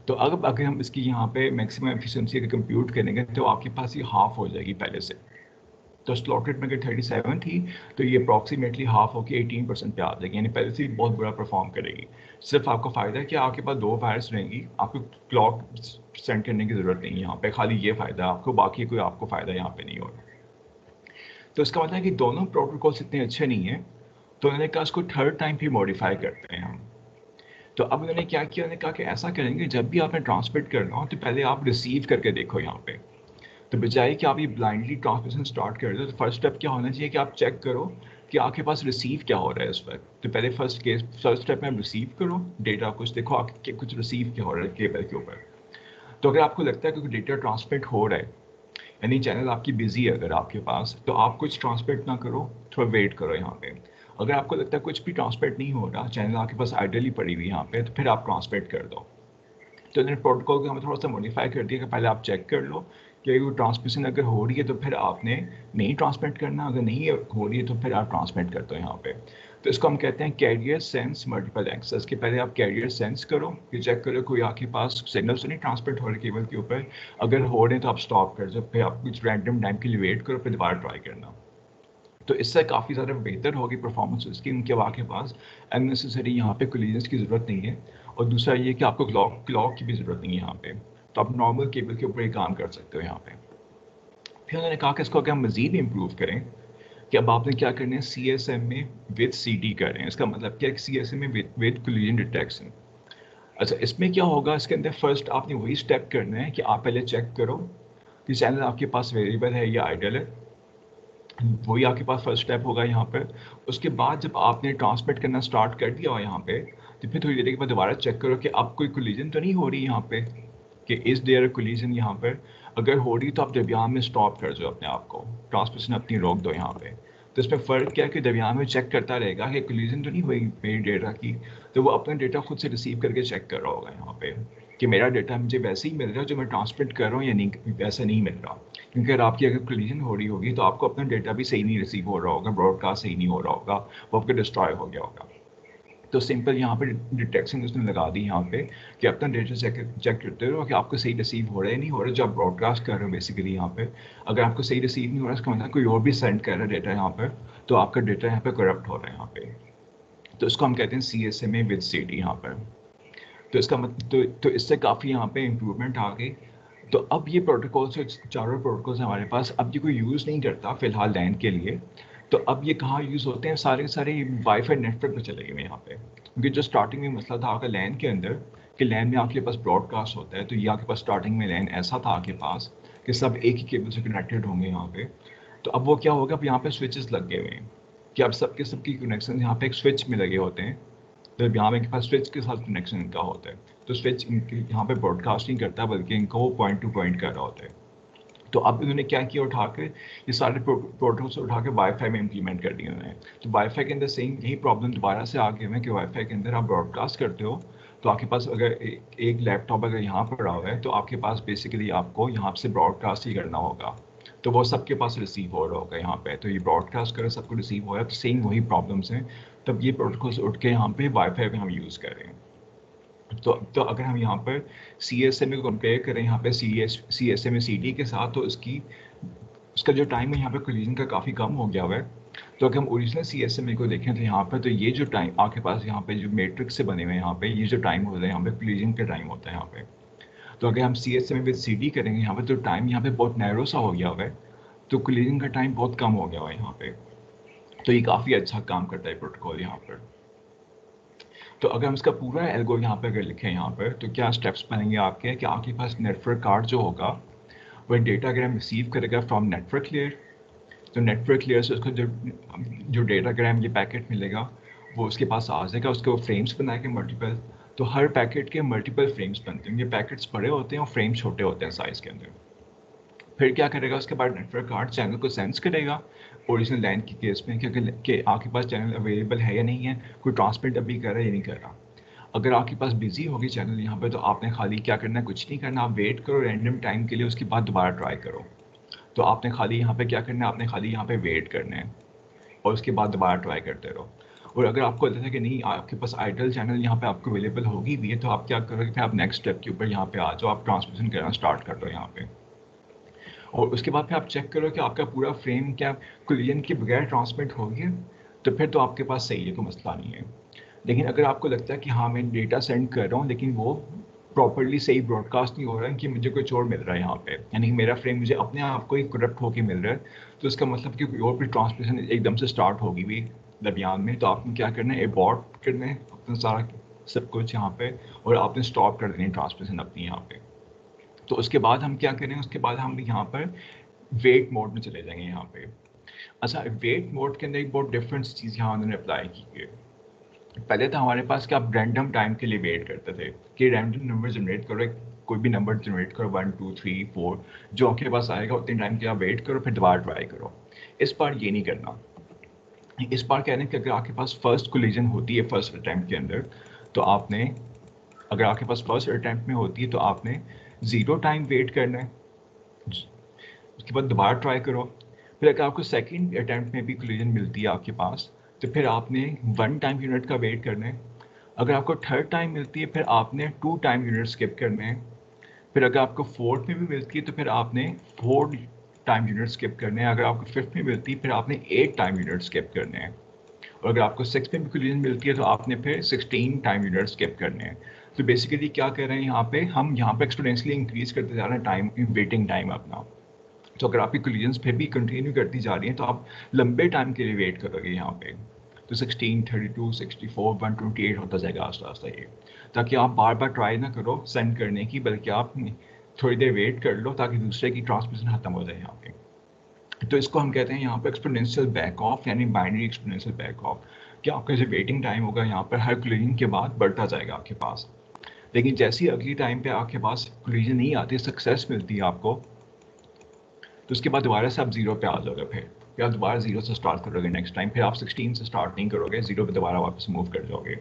तो अब अगर हम इसकी यहाँ पे मैक्सिमम एफिशिएंसी अगर कंप्यूट करेंगे तो आपके पास ये हाफ हो जाएगी पहले से। तो स्लॉटेड में अगर 37 थी, तो ये अप्रॉक्सीमेटली हाफ होकर 18% पे आ जाएगी, यानी पहले से बहुत बुरा परफॉर्म करेगी। सिर्फ आपको फ़ायदा है कि आपके पास 2 वायर्स रहेंगी, आपको क्लॉक सेंड करने की ज़रूरत नहीं है यहाँ पे, खाली ये फ़ायदा है आपको, बाकी कोई आपको फ़ायदा यहाँ पे नहीं हो रहा। तो इसका मतलब है कि दोनों प्रोटोकॉल्स इतने अच्छे नहीं हैं, तो उन्होंने कहा इसको थर्ड टाइम भी मॉडिफाई करते हैं हम। तो अब उन्होंने क्या किया, उन्होंने कहा कि ऐसा करेंगे जब भी आपने ट्रांसमिट करना हो तो पहले आप रिसीव करके देखो यहाँ पे। तो बजाय कि आप ये ब्लाइंडली ट्रांसमिशन स्टार्ट कर दो, तो फर्स्ट स्टेप क्या होना चाहिए कि आप चेक करो कि आपके पास रिसीव क्या हो रहा है इस वक्त। तो पहले फर्स्ट स्टेप में आप रिसीव करो डेटा, कुछ देखो आपके कुछ रिसीव क्या हो रहा है केबल के ऊपर। तो अगर आपको लगता है कि डेटा ट्रांसमिट हो रहा है, यानी चैनल आपकी बिजी है अगर आपके पास, तो आप कुछ ट्रांसमिट ना करो, थोड़ा वेट करो यहाँ पे। अगर आपको लगता है कुछ भी ट्रांसमिट नहीं हो रहा, चैनल आपके पास आइडली पड़ी हुई यहाँ पे, तो फिर आप ट्रांसमिट कर दो। तो इन्होंने प्रोटोकॉल को हमें थोड़ा सा मॉडिफाई कर दिया कि पहले आप चेक कर लो कि वो ट्रांसमिशन अगर हो रही है तो फिर आपने नहीं ट्रांसमिट करना, अगर नहीं हो रही है तो फिर आप ट्रांसमिट कर दो यहाँ पे। तो इसको हम कहते हैं कैरियर सेंस मल्टीपल एक्सेस। के पहले आप कैरियर सेंस करो कि चेक करो कोई आपके पास सिग्नल तो नहीं ट्रांसमिट हो रहे केबल के ऊपर। अगर हो रहे हैं तो आप स्टॉप कर दो, फिर आप कुछ रैंडम टाइम के लिए वेट करो, फिर दोबारा ट्राई करना। तो इससे काफ़ी ज़्यादा बेहतर होगी परफॉर्मेंस इसकी, उनके आपके पास अननेसेसरी यहाँ पे कोलिजन्स की ज़रूरत नहीं है। और दूसरा ये कि आपको क्लॉक की भी ज़रूरत नहीं है यहाँ पे, तो आप नॉर्मल केबल के ऊपर ही काम कर सकते हो यहाँ पे। फिर उन्होंने कहा कि इसको अगर हम मज़ीद इम्प्रूव करें कि अब आपने क्या करना है, सी एस एम में विद सी डी कर रहे हैं। इसका मतलब क्या है, सी एस एम में विद कोलिजन डिटेक्शन। अच्छा, इसमें क्या होगा, इसके अंदर फर्स्ट आपने वही स्टेप करना है कि आप पहले चेक करो कि चैनल आपके पास वेरिएबल है या आइडल है। वही आपके पास फर्स्ट स्टेप होगा यहाँ पर। उसके बाद जब आपने ट्रांसमिट करना स्टार्ट कर दिया हो यहाँ पे, तो फिर थोड़ी देर के बाद दोबारा चेक करो कि अब कोई कोलिजन तो नहीं हो रही यहाँ पे, कि इस देयर कोलिजन यहाँ पर। अगर हो रही तो आप दरमियान में स्टॉप कर दो अपने आप को, ट्रांसमिशन अपनी रोक दो यहाँ पे। तो इसमें फ़र्क क्या है कि दरमियान में चेक करता रहेगा कि कोलिजन तो नहीं हुई मेरी डेटा की, तो वो अपना डेटा खुद से रिसीव करके चेक कर रहा होगा यहाँ पे कि मेरा डेटा मुझे वैसे ही मिल रहा है जो मैं ट्रांसमिट कर रहा हूँ या नहीं, वैसा नहीं मिल रहा। क्योंकि अगर आपकी अगर कोलिजन हो रही होगी तो आपको अपना डेटा भी सही नहीं रिसीव हो रहा होगा, ब्रॉडकास्ट सही नहीं हो रहा होगा, वो आपका डिस्ट्रॉय हो गया होगा। तो सिंपल यहाँ पे डिटेक्शन उसने लगा दी यहाँ पे कि अपना डेटा चेक करते रहो कि आपको सही रिसीव हो रहा है नहीं हो रहा है, जो आप ब्रॉडकास्ट कर रहे हो बेसिकली यहाँ पे। अगर आपको सही रिसीव नहीं हो रहा है, इसका मतलब कोई और भी सेंड कर रहा है डेटा यहाँ पर, तो आपका डेटा यहाँ पे करप्ट हो रहा है यहाँ पे। तो इसको हम कहते हैं C S M A with C D यहाँ पर। तो इसका मतलब तो इससे काफ़ी यहाँ पे इम्प्रूवमेंट आ गई। तो अब ये प्रोटोकॉल्स, चारों प्रोटोकॉल्स हमारे पास, अब ये कोई यूज़ नहीं करता फिलहाल लैन के लिए। तो अब ये कहाँ यूज़ होते हैं, सारे सारे वाईफाई नेटवर्क पे चले गए यहाँ पे। क्योंकि जो स्टार्टिंग में मसला था आपका लैन के अंदर, कि लैन में आपके पास ब्रॉडकास्ट होता है, तो ये आपके पास स्टार्टिंग में लैन ऐसा था आपके पास कि सब एक ही केबल से कनेक्टेड होंगे यहाँ पे। तो अब वो क्या होगा, अब यहाँ पे स्विचेस लग गए हुए हैं कि अब सबके सबकी कनेक्शन यहाँ पे एक स्विच में लगे होते हैं। तो यहाँ इनके पास स्विच के साथ कनेक्शन इनका होता है, तो स्विच इनके यहाँ पे ब्रॉडकास्ट नहीं करता बल्कि इनको वो पॉइंट टू पॉइंट कर रहा होता है। तो अब इन्होंने क्या किया, उठा के ये सारे प्रोटोकॉल्स उठा के वाईफाई में इंप्लीमेंट कर दिए उन्होंने। तो वाईफाई के अंदर सेम यही प्रॉब्लम दोबारा से आ गई है कि वाईफाई के अंदर आप ब्रॉडकास्ट करते हो, तो आपके पास अगर एक लैपटॉप अगर यहाँ पर रहा हुआ है, तो आपके पास बेसिकली आपको यहाँ से ब्रॉडकास्ट ही करना होगा, तो वो सबके पास रिसीव हो रहा होगा यहाँ पे। तो ये ब्रॉडकास्ट करें सबको रिसीव हो रहा है, तो सेम वही प्रॉब्लम्स हैं। तब ये प्रोटोकॉल्स उठ के यहाँ पे वाईफाई पे हम यूज़ कर रहे हैं। तो अगर हम यहाँ पर सी एस एम को कंपेयर करें यहाँ पे C S M C D के साथ, तो उसका जो टाइम है यहाँ पे कोलिजन का काफ़ी कम हो गया हुआ है। तो अगर हम ओरिजिनल सी एस एम को देखें तो यहाँ पर, तो ये जो टाइम आपके पास यहाँ पे जो मैट्रिक्स से बने हुए हैं यहाँ पे, ये जो टाइम होता है यहाँ पे कोलिजन का टाइम होता है यहाँ पे। तो अगर हम C S M with C D करेंगे यहाँ पे, तो टाइम यहाँ पे बहुत नैरो सा हो गया हुआ है, तो कोलिजन का टाइम बहुत कम हो गया हुआ है यहाँ पे। तो ये काफ़ी अच्छा काम करता है प्रोटोकॉल यहाँ पर। तो अगर हम इसका पूरा एल्गो यहाँ पे अगर लिखें यहाँ पर, तो क्या स्टेप्स बनेंगे आपके कि आपके पास नेटवर्क कार्ड जो होगा वह डेटाग्राम रिसीव करेगा फ्रॉम नेटवर्क लेयर। तो नेटवर्क लेयर से उसको जो डेटाग्राम ये पैकेट मिलेगा वो उसके पास आ जाएगा, उसके वो फ्रेम्स बनाएंगे मल्टीपल। तो हर पैकेट के मल्टीपल फ्रेम्स बनते हैं, ये पैकेट्स बड़े होते हैं और फ्रेम छोटे होते हैं साइज़ के अंदर। फिर क्या करेगा, उसके बाद नेटवर्क कार्ड चैनल को सेंस करेगा ओरिजिनल लाइन के केस में कि आपके पास चैनल अवेलेबल है या नहीं है, कोई ट्रांसमिट अभी कर रहा है या नहीं कर रहा। अगर आपके पास बिजी होगी चैनल यहाँ पे, तो आपने खाली क्या करना है, कुछ नहीं करना, आप वेट करो रैंडम टाइम के लिए, उसके बाद दोबारा ट्राई करो। तो आपने खाली यहाँ पे क्या करना है, आपने खाली यहाँ पे वेट करना है और उसके बाद दोबारा ट्राई करते रहो। और अगर आपको लगता है कि नहीं आपके पास आइडल चैनल यहाँ पे आपको अवेलेबल होगी भी है, तो आप क्या करोगे, फिर आप नेक्स्ट स्टेप के ऊपर यहाँ पे आ जाओ, आप ट्रांसमिशन करना स्टार्ट कर दो यहाँ पे। और उसके बाद फिर आप चेक करो कि आपका पूरा फ्रेम क्या कोलिजन के बगैर ट्रांसमिट हो गया, तो फिर तो आपके पास सही है, कोई मसला नहीं है। लेकिन अगर आपको लगता है कि हाँ मैं डेटा सेंड कर रहा हूँ लेकिन वो प्रॉपरली सही ब्रॉडकास्ट नहीं हो रहा है, कि मुझे कुछ और मिल रहा है यहाँ पे, यानी कि मेरा फ्रेम मुझे अपने आप को ही करप्ट होकर मिल रहा है, तो इसका मतलब कि कोई और भी ट्रांसमिशन एकदम से स्टार्ट होगी भी दरमियान में, तो आपने क्या करना है, एबॉर्ट करना है अपना सारा सब कुछ यहाँ पे, और आपने स्टॉप कर देनी ट्रांसमिशन अपनी यहाँ पे। तो उसके बाद हम क्या करें, उसके बाद हम यहाँ पर वेट मोड में चले जाएंगे यहाँ पे। अच्छा, वेट मोड के अंदर एक बहुत डिफरेंट चीज़ यहाँ उन्होंने अप्लाई की है। पहले तो हमारे पास क्या, आप रैंडम टाइम के लिए वेट करते थे कि रैंडम नंबर जनरेट करो, कोई भी नंबर जनरेट करो 1 2 3 4 जो आपके पास आएगा उतने टाइम के आप वेट करो, फिर दोबारा ट्राई करो। इस बार ये नहीं करना। इस बार कह रहे हैं कि अगर आपके पास फर्स्ट कोलिजन होती है फर्स्ट अटैम्प्ट के अंदर, तो आपने, अगर आपके पास फर्स्ट अटैम्प्ट में होती है तो आपने 0 टाइम वेट करना है, उसके बाद दोबारा ट्राई करो। फिर अगर आपको सेकंड अटैम्प्ट में भी कोलिजन मिलती है आपके पास, तो फिर आपने 1 टाइम यूनिट का वेट करना है। अगर आपको थर्ड टाइम मिलती है फिर आपने 2 टाइम यूनिट स्किप करने हैं। फिर अगर आपको फोर्थ में भी मिलती है तो फिर आपने 4 टाइम यूनिट स्किप करने हैं। अगर आपको फिफ्थ में मिलती है फिर आपने 8 टाइम यूनिट स्किप करने हैं। और अगर आपको सिक्स में भी कोलिजन मिलती है तो आपने फिर 16 टाइम यूनिट स्किप करने हैं। तो बेसिकली क्या कर रहे हैं यहाँ पे, हम यहाँ पे एक्सपोनेंशियली इंक्रीज करते जा रहे हैं टाइम, वेटिंग टाइम अपना। तो अगर आपकी कोलिजन्स फिर भी कंटिन्यू करती जा रही हैं तो आप लंबे टाइम के लिए वेट करोगे यहाँ पे। तो 16, 32, 64, 128 होता जाएगा आस्ता आस्ता ये, ताकि आप बार बार ट्राई ना करो सेंड करने की, बल्कि आप थोड़ी देर वेट कर लो ताकि दूसरे की ट्रांसमिशन खत्म हो जाए यहाँ पे। तो इसको हम कहते हैं यहाँ पे एक्सपोनेंशियल बैक ऑफ, यानी बाइनरी एक्सपोनेंशियल बैक ऑफ। कि आपका जो वेटिंग टाइम होगा यहाँ पर हर कोलिजन के बाद बढ़ता जाएगा आपके पास। लेकिन जैसे ही अगली टाइम पे आपके पास कोलिजन नहीं आती, सक्सेस मिलती है आपको, तो उसके बाद दोबारा से आप 0 पे आ जाओगे। फिर आप दोबारा 0 से स्टार्ट करोगे नेक्स्ट टाइम। फिर आप 16 से स्टार्ट नहीं करोगे, 0 पे दोबारा वापस मूव कर जाओगे।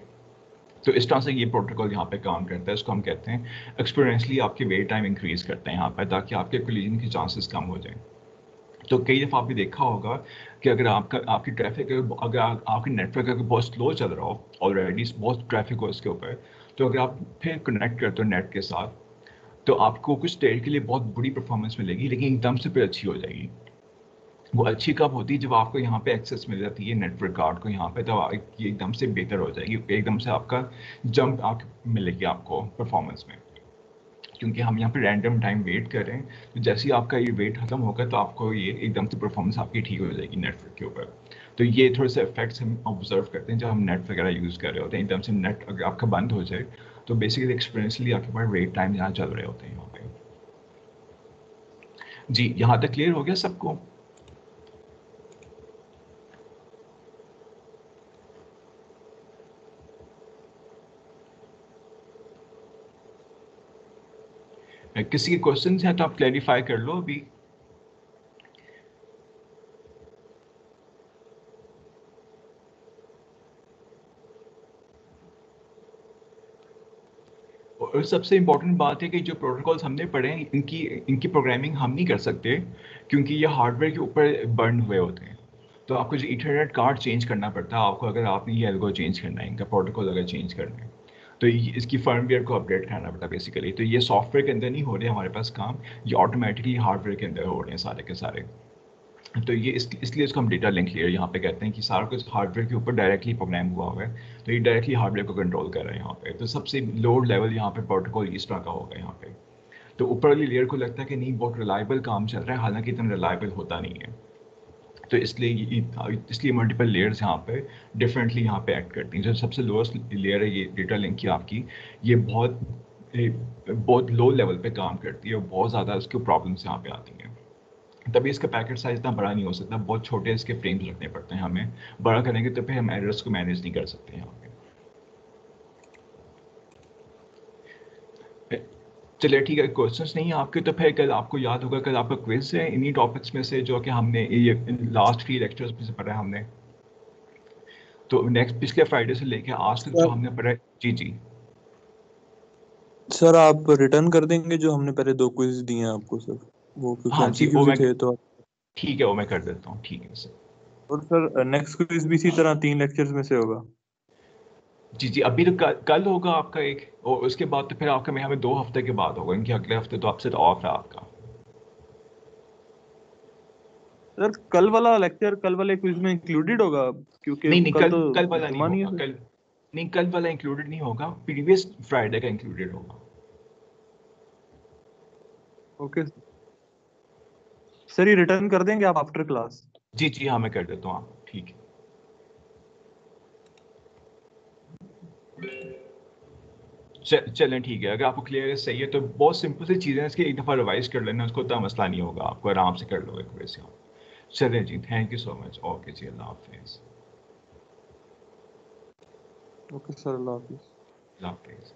तो इस तरह से ये प्रोटोकॉल यहाँ पे काम करता है। इसको हम कहते हैं एक्सपोनेंशियली आपके वेट टाइम इंक्रीज करते हैं यहाँ पर, ताकि आपके कोलिजन के चांसेस कम हो जाएं। तो कई दफ़ा आपने देखा होगा कि अगर आपकी ट्रैफिक, अगर आपकी नेटवर्क अगर बहुत स्लो चल रहा हो, ऑलरेडी बहुत ट्रैफिक हो इसके ऊपर, तो अगर आप फिर कनेक्ट करते हो नेट के साथ, तो आपको कुछ देर के लिए बहुत बुरी परफॉर्मेंस मिलेगी, लेकिन एकदम से फिर अच्छी हो जाएगी। वो अच्छी कब होती है, जब आपको यहाँ पे एक्सेस मिल जाती है नेटवर्क कार्ड को यहाँ पे, तब ये एकदम से बेहतर हो जाएगी, एकदम से आपका जंप आप मिलेगी आपको परफॉर्मेंस में। क्योंकि हम यहाँ पे रैंडम टाइम वेट कर रहे हैं, तो जैसे ही आपका ये वेट खत्म होगा तो आपको ये एकदम से परफॉर्मेंस आपकी ठीक हो जाएगी नेटवर्क के ऊपर। तो ये थोड़े से इफेक्ट्स हम ऑब्जर्व करते हैं जब हम नेट वगैरह यूज़ कर रहे होते हैं। एकदम से नेट अगर आपका बंद हो जाए तो बेसिकली एक्सपीरियंसली आपके पास वेट टाइम यहाँ चल रहे होते हैं यहाँ पे। जी, यहाँ तक क्लियर हो गया सबको? किसी के क्वेश्चन हैं तो आप क्लैरिफाई कर लो अभी। और सबसे इम्पोर्टेंट बात है कि जो प्रोटोकॉल्स हमने पढ़े हैं इनकी इनकी प्रोग्रामिंग हम नहीं कर सकते, क्योंकि ये हार्डवेयर के ऊपर बर्न हुए होते हैं। तो आपको जो इथरनेट कार्ड चेंज करना पड़ता है आपको, अगर आपने ये एल्गो चेंज करना है, इनका प्रोटोकॉल अगर चेंज करना है, तो इसकी फर्मवेयर को अपडेट करना पड़ता है बेसिकली। तो ये सॉफ्टवेयर के अंदर नहीं हो रहे हमारे पास काम, ये ऑटोमेटिकली हार्डवेयर के अंदर हो रहे हैं सारे के सारे। तो ये इसलिए इसको हम डेटा लिंक लेयर यहाँ पे कहते हैं कि सारा कुछ हार्डवेयर के ऊपर डायरेक्टली प्रोग्राम हुआ हुआ है। तो ये डायरेक्टली हार्डवेयर को कंट्रोल कर रहे हैं यहाँ पे। तो सबसे लोअर लेवल यहाँ पे प्रोटोकॉल इस तरह का होगा यहाँ पे। तो ऊपर वाली लेयर को लगता है कि नहीं बहुत रिलायबल काम चल रहा है, हालांकि इतना रिलायबल होता नहीं है। तो इसलिए मल्टीपल लेयर्स यहाँ पे डिफरेंटली यहाँ पे एक्ट करती हैं। जो सबसे लोएस्ट लेयर है ये डेटा लिंक की आपकी, ये बहुत लो लेवल पे काम करती है और बहुत ज़्यादा उसके प्रॉब्लम्स यहाँ पे आती हैं। तभी इसका पैकेट साइज इतना बड़ा नहीं हो सकता, बहुत छोटे इसके फ्रेम्स रखने पड़ते हैं हमें। बड़ा करेंगे तो फिर हम एरर्स को मैनेज नहीं कर सकते यहाँ पे। चलिए ठीक है, क्वेश्चंस नहीं है आपके तो फिर कल आपको याद होगा कल आपका क्विज है इन्हीं टॉपिक्स में से जो कि हमने ये लास्ट 3 लेक्चर्स में से पढ़ा है हमने। तो नेक्स्ट पिछले फ्राइडे से लेके आज तक जो सर हमने पढ़ा है। जी जी। सर आप रिटर्न कर देंगे जो हमने पहले 2 क्विज दिए हैं आपको सर, वो क्योंकि हाँ जी, वो एमसीक्यूज ही मैं, थे तो। ठीक है वो मैं कर देता हूँ, ठीक है सर। और सर नेक्स्ट क्विज भी इसी तरह 3 लेक्चर्स में से होगा? जी जी, अभी तो कल होगा आपका एक, और उसके बाद तो फिर आपका मैं हमें 2 हफ्ते के बाद होगा, इनके अगले हफ्ते तो आपसे ऑफ है आपका। सर कल वाला लेक्चर कल वाले क्विज में इंक्लूडेड होगा, क्योंकि नहीं नहीं, कल तो कल वाला नहीं जुम्मा नहीं है होगा, सर। कल नहीं, कल वाला इंक्लूडेड नहीं होगा, प्रीवियस फ्राइडे का इंक्लूडेड होगा। ओके सर, ये रिटर्न कर देंगे आप आफ्टर क्लास? जी जी हाँ, मैं कर देता हूँ आपको, ठीक है। चलें ठीक है, अगर आपको क्लियर है सही है तो बहुत सिंपल सी चीज़ें हैं, इसकी एक दफ़ा रिवाइज कर लेना, उसको उतना मसला नहीं होगा, आपको आराम से कर लोगे वैसे आप। चलें जी, thank you so much, okay जी, अल्लाह हाफिज़। ओके सर, अल्लाह हाफिज। अल्लाह हाफिज़।